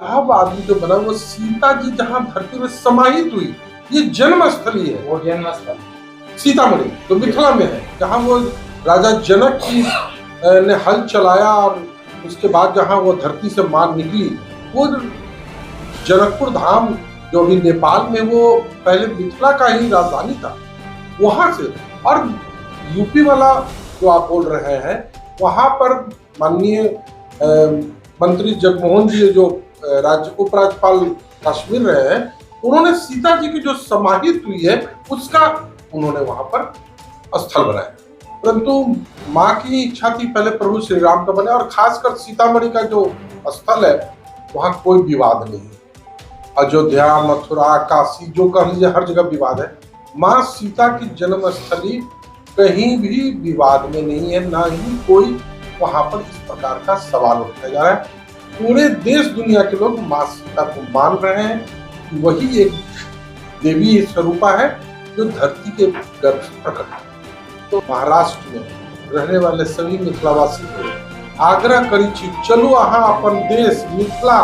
इलाहाबाद में जो बना वो सीता जी जहाँ धरती में समाहित हुई, ये जन्म स्थली है। वो जन्म स्थल सीतामढ़ी जो मिथिला में है, जहाँ वो राजा जनक की ने हल चलाया और उसके बाद जहाँ वो धरती से मार निकली, वो जनकपुर धाम जो अभी नेपाल में, वो पहले मिथिला का ही राजधानी था। वहां से और यूपी वाला जो आप बोल रहे हैं, वहां पर माननीय मंत्री जगमोहन जी जो राज्य उपराज्यपाल कश्मीर रहे हैं, उन्होंने सीता जी की जो समाहित हुई है उसका उन्होंने वहां पर स्थल बनाया। परंतु माँ की इच्छा थी पहले प्रभु श्री राम का बने, और खासकर सीतामढ़ी का जो स्थल है वहां कोई विवाद नहीं है। अयोध्या, मथुरा, काशी जो कह लीजिए, हर जगह विवाद है। माँ सीता की जन्म स्थली कहीं भी विवाद में नहीं है, ना ही कोई वहां पर इस प्रकार का सवाल उठाया जा रहा है। पूरे देश दुनिया के लोग माँ सीता को मान रहे हैं कि वही एक देवी स्वरूपा है जो धरती के गर्भ से प्रकट है। तो महाराष्ट्र में रहने वाले सभी मिथिलावासी को आग्रह करी छी, चलो अहाँ अपन देश मिथिला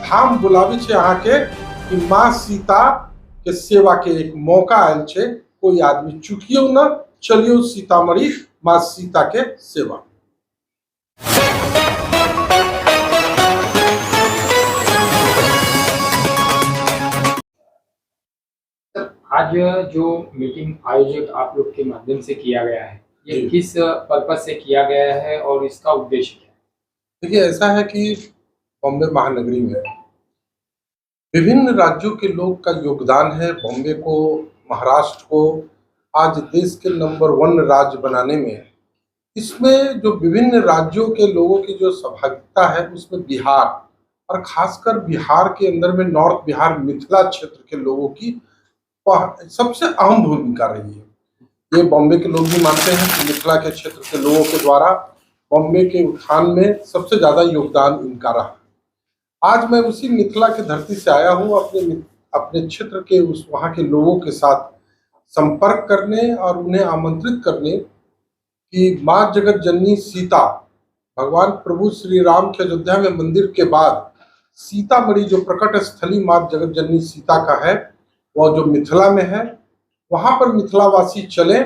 धाम बुलावी छे अहाँ के कि माँ सीता के सेवा के एक मौका आयल छे, कोई आदमी चुकियो न, चलियो सीतामढ़ी माँ सीता के सेवा। आज जो मीटिंग आयोजित आप लोग के माध्यम से किया गया है, ये किस पर्पज से किया गया है और इसका उद्देश्य क्या है? देखिए, ऐसा है कि बॉम्बे महानगरी में विभिन्न राज्यों के लोग का योगदान है बॉम्बे को, महाराष्ट्र को आज देश के नंबर 1 राज्य बनाने में। इसमें जो विभिन्न राज्यों के लोगों की जो सहभागिता है, उसमें बिहार और खासकर बिहार के अंदर में नॉर्थ बिहार मिथिला क्षेत्र के लोगों की सबसे अहम भूमिका रही है। ये बॉम्बे के लोग भी मानते हैं कि मिथिला के क्षेत्र के लोगों के द्वारा बॉम्बे के उत्थान में सबसे ज्यादा योगदान इनका रहा। आज मैं उसी मिथिला की धरती से आया हूँ, अपने क्षेत्र के उस वहाँ के लोगों के साथ संपर्क करने और उन्हें आमंत्रित करने कि माँ जगत जननी सीता, भगवान प्रभु श्री राम के अयोध्या में मंदिर के बाद सीतामढ़ी जो प्रकट स्थली माँ जगत जननी सीता का है, वह जो मिथिला में है, वहां पर मिथिलावासी चले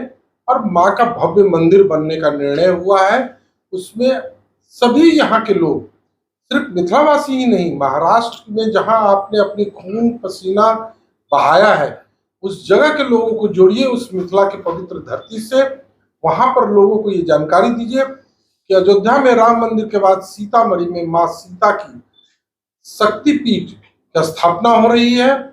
और माँ का भव्य मंदिर बनने का निर्णय हुआ है। उसमें सभी यहाँ के लोग, सिर्फ मिथिलावासी ही नहीं, महाराष्ट्र में जहाँ आपने अपनी खून पसीना बहाया है, उस जगह के लोगों को जोड़िए उस मिथिला की पवित्र धरती से। वहां पर लोगों को ये जानकारी दीजिए कि अयोध्या में राम मंदिर के बाद सीतामढ़ी में माँ सीता की शक्तिपीठ की स्थापना हो रही है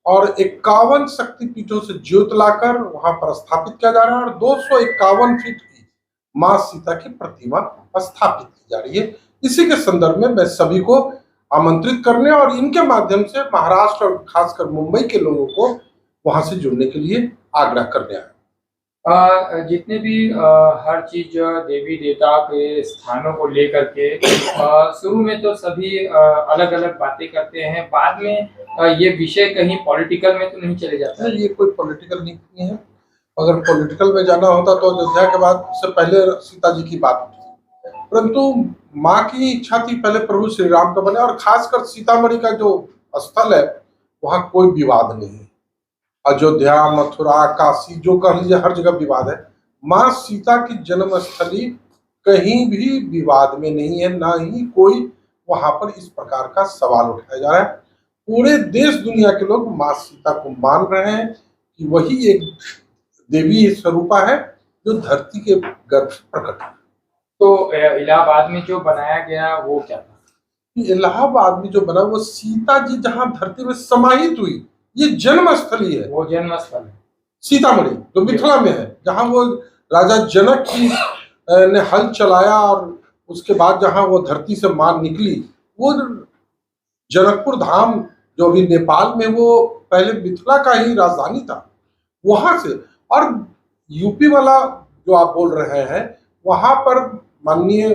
और 51 शक्तिपीठों से ज्योत लाकर वहां पर स्थापित किया जा रहा है और 251 फीट की माँ सीता की प्रतिमा स्थापित की जा रही है। इसी के संदर्भ में मैं सभी को आमंत्रित करने और इनके माध्यम से महाराष्ट्र और खासकर मुंबई के लोगों को वहां से जुड़ने के लिए आग्रह करने आया। जितने भी हर चीज देवी देवता के स्थानों को लेकर के शुरू में तो सभी अलग अलग बातें करते हैं, बाद में ये विषय कहीं पॉलिटिकल में तो नहीं चले जाता है? ये कोई पॉलिटिकल नहीं है। अगर पॉलिटिकल में जाना होता तो अयोध्या के बाद से पहले सीता जी की बात होती, परंतु माँ की इच्छा थी पहले प्रभु श्री राम का बने, और खासकर सीतामढ़ी का जो स्थल है वहाँ कोई विवाद नहीं है। अयोध्या, मथुरा, काशी जो कह लीजिए, हर जगह विवाद है। माँ सीता की जन्म स्थली कहीं भी विवाद में नहीं है, ना ही कोई वहां पर इस प्रकार का सवाल उठाया जा रहा है। पूरे देश दुनिया के लोग माँ सीता को मान रहे हैं कि वही एक देवी स्वरूपा है जो धरती के गर्भ से प्रकट है। तो इलाहाबाद में जो बनाया गया वो क्या था? इलाहाबाद में जो बना वो सीता जी जहाँ धरती में समाहित हुई, ये जन्म स्थली है। वो जन्म स्थल है सीतामढ़ी जो मिथिला में है, जहाँ वो राजा जनक की ने हल चलाया और उसके बाद जहाँ वो धरती से मार निकली, वो जनकपुर धाम जो अभी नेपाल में, वो पहले मिथिला का ही राजधानी था। वहां से और यूपी वाला जो आप बोल रहे हैं, वहां पर माननीय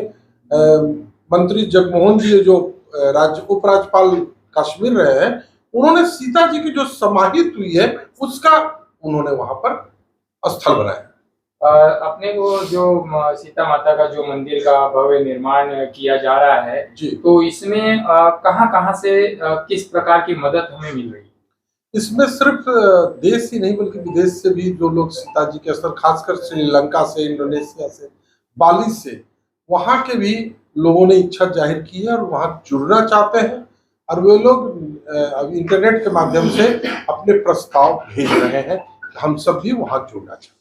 मंत्री जगमोहन जी जो राज्य उपराज्यपाल कश्मीर रहे हैं, उन्होंने सीता जी की जो समाहित हुई है उसका उन्होंने वहां पर स्थल बनाया। अपने को जो सीता माता का जो मंदिर का भव्य निर्माण किया जा रहा है, जी। तो इसमें कहाँ-कहाँ से किस प्रकार की मदद हमें मिल रही है? इसमें सिर्फ देश ही नहीं बल्कि विदेश से भी जो लोग सीता जी के स्थल, खासकर श्रीलंका से, इंडोनेशिया से, बाली से, वहाँ के भी लोगों ने इच्छा जाहिर की है और वहाँ जुड़ना चाहते हैं और वे लोग अब इंटरनेट के माध्यम से अपने प्रस्ताव भेज रहे हैं। हम सब भी वहाँ जुड़ना चाहते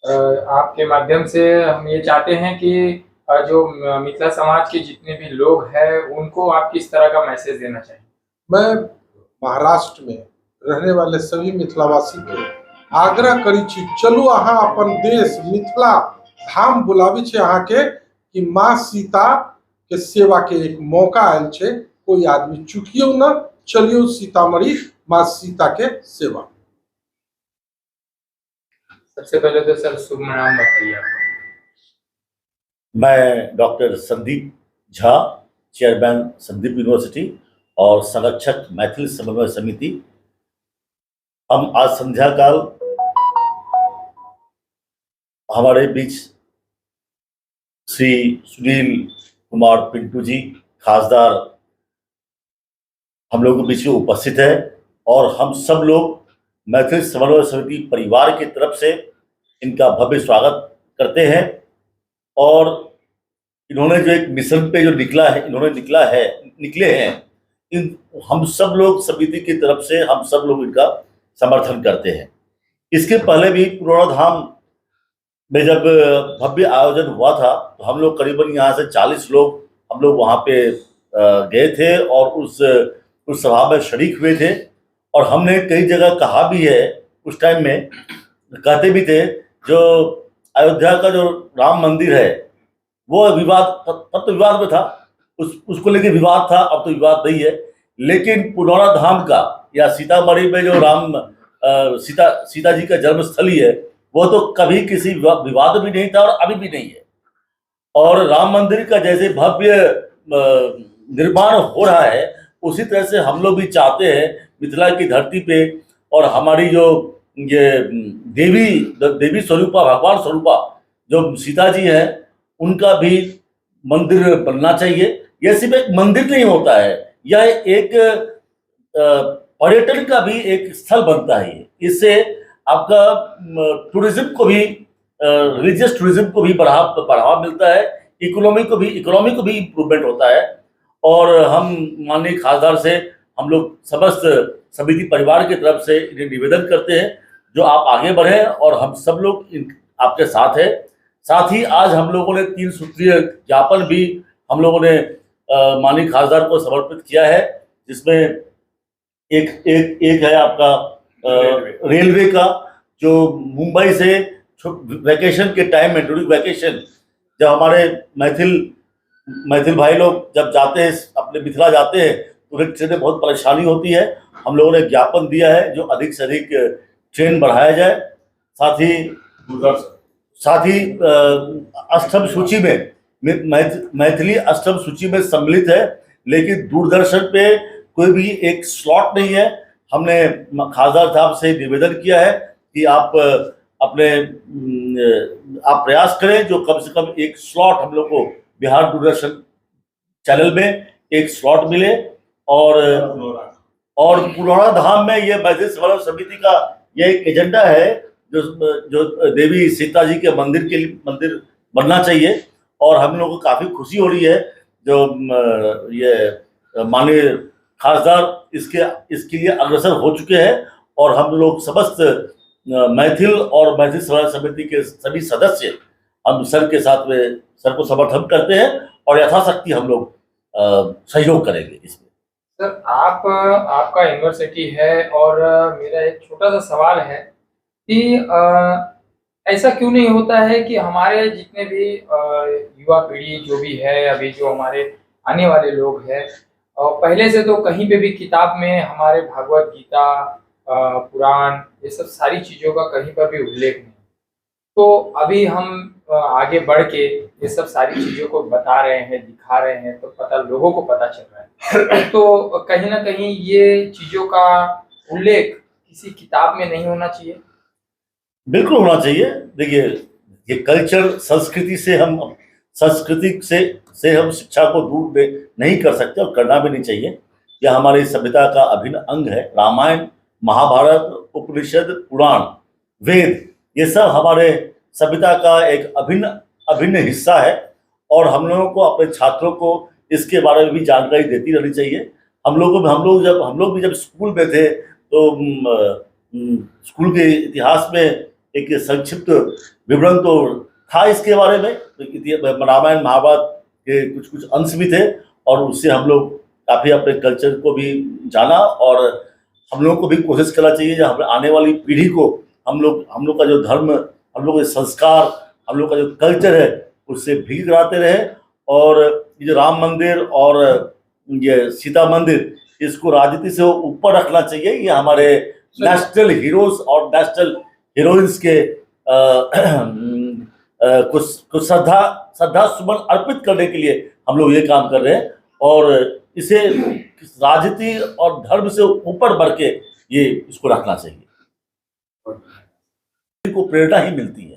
आपके माध्यम से हम ये चाहते हैं कि जो मिथिला समाज के जितने भी लोग हैं, उनको आप किस तरह का मैसेज देना चाहेंगे? मैं महाराष्ट्र में रहने वाले सभी मिथिलावासी के आग्रह करी छी, चलू अहाँ अपन देश मिथिला धाम बुलावी छे अहाँ के कि माँ सीता के सेवा के एक मौका आयल छे, कोई आदमी चुकियो न, चलियो सीतामढ़ी माँ सीता के सेवा। सबसे पहले तो सर शुभ नाम बताइए आपका। मैं doctor Sandeep Jha, chairman Sandeep university और संरक्षक मैथिल समन्वय समिति। हम आज संध्या काल हमारे बीच श्री सुनील कुमार पिंटू जी खासदार हम लोगों के बीच में उपस्थित है और हम सब लोग मैथिल समन्वय समिति परिवार की तरफ से इनका भव्य स्वागत करते हैं। और इन्होंने जो एक मिशन पे जो निकले हैं, इन हम सब लोग समिति की तरफ से हम सब लोग इनका समर्थन करते हैं। इसके पहले भी पुराना धाम में जब भव्य आयोजन हुआ था तो हम लोग करीबन यहाँ से 40 लोग हम लोग वहाँ पे गए थे और उस सभा में शरीक हुए थे। और हमने कई जगह कहा भी है, उस टाइम में कहते भी थे, जो अयोध्या का जो राम मंदिर है वो विवाद तब तो विवाद में था, उसको लेके विवाद था, अब तो विवाद नहीं है। लेकिन पुराना धाम का या सीतामढ़ी में जो सीता जी का जन्म स्थली है वो तो कभी किसी विवाद भी नहीं था और अभी भी नहीं है। और राम मंदिर का जैसे भव्य निर्माण हो रहा है उसी तरह से हम लोग भी चाहते हैं मिथिला की धरती पे और हमारी जो ये देवी स्वरूपा, भगवान स्वरूपा जो सीता जी है, उनका भी मंदिर बनना चाहिए। यह सिर्फ एक मंदिर नहीं होता है, यह एक पर्यटन का भी एक स्थल बनता है। इससे आपका टूरिज्म को भी, रिलीजियस टूरिज्म को भी बढ़ावा मिलता है, इकोनॉमी को भी इम्प्रूवमेंट होता है। और हम माननीय खासदार से हम लोग समस्त समिति परिवार की तरफ से इन्हें निवेदन करते हैं जो आप आगे बढ़ें और हम सब लोग आपके साथ हैं। साथ ही आज हम लोगों ने 3 सूत्रीय ज्ञापन भी हम लोगों ने माननीय खासदार को समर्पित किया है, जिसमें एक है आपका रेलवे का, जो मुंबई से वैकेशन के टाइम में, ड्यूरिंग वैकेशन जब हमारे मैथिल भाई लोग जब जाते हैं, अपने मिथिला जाते हैं, तो उन्हें ट्रेन में बहुत परेशानी होती है। हम लोगों ने ज्ञापन दिया है जो अधिक से अधिक ट्रेन बढ़ाया जाए। साथ ही अष्टम सूची में मैथिली अष्टम सूची में सम्मिलित है, लेकिन दूरदर्शन पे कोई भी एक स्लॉट नहीं है। हमने खासदार साहब से निवेदन किया है कि आप प्रयास करें जो कम से कम एक स्लॉट हम लोग को बिहार दूरदर्शन चैनल में एक स्लॉट मिले। और पुराना धाम में ये मैथिल समन्वय समिति का ये एक एजेंडा है जो देवी सीता जी के मंदिर बनना चाहिए। और हम लोग को काफी खुशी हो रही है जो ये माननीय खासदार इसके लिए अग्रसर हो चुके हैं। और हम लोग समस्त मैथिल और मैथिल समन्वय समिति के सभी सदस्य हम सर को समर्थन करते हैं और यथाशक्ति हम लोग सहयोग करेंगे इसमें। सर, आपका यूनिवर्सिटी है और मेरा एक छोटा सा सवाल है कि ऐसा क्यों नहीं होता है कि हमारे जितने भी युवा पीढ़ी जो भी है, अभी जो हमारे आने वाले लोग हैं, पहले से तो कहीं पे भी किताब में हमारे भागवत गीता, पुराण, ये सब सारी चीज़ों का कहीं पर भी उल्लेख नहीं। तो अभी हम आगे बढ़ के ये सब सारी चीज़ों को बता रहे हैं, दिखा रहे हैं, तो लोगों को पता चल रहा है। तो कहीं ना कहीं ये चीज़ों का उल्लेख किसी किताब में नहीं होना चाहिए। बिल्कुल होना चाहिए। देखिए, ये कल्चर संस्कृति से हम शिक्षा को दूर नहीं कर सकते और करना भी नहीं चाहिए। यह हमारी सभ्यता का अभिन्न अंग है। रामायण, महाभारत, उपनिषद, पुराण, वेद, ये सब हमारे सभ्यता का एक अभिन्न हिस्सा है और हम लोगों को, अपने छात्रों को इसके बारे में भी जानकारी देती रहनी चाहिए। हम लोग भी जब स्कूल में थे तो स्कूल के इतिहास में एक संक्षिप्त विवरण तो था इसके बारे में, रामायण महाभारत के कुछ अंश भी थे और उससे हम लोग काफ़ी अपने कल्चर को भी जाना और हम लोगों को भी कोशिश करना चाहिए जो हम आने वाली पीढ़ी को हम लोग का जो धर्म, हम लोग के संस्कार, हम लोग का जो कल्चर है उससे भी कराते रहे। और ये जो राम मंदिर और ये सीता मंदिर, इसको राजनीति से ऊपर रखना चाहिए। ये हमारे नेशनल हीरोज और नेशनल हीरोइंस के कुछ श्रद्धा सुमन अर्पित करने के लिए हम लोग ये काम कर रहे हैं और इसे राजनीति और धर्म से ऊपर बढ़ के ये इसको रखना चाहिए। को प्रेरणा ही मिलती है।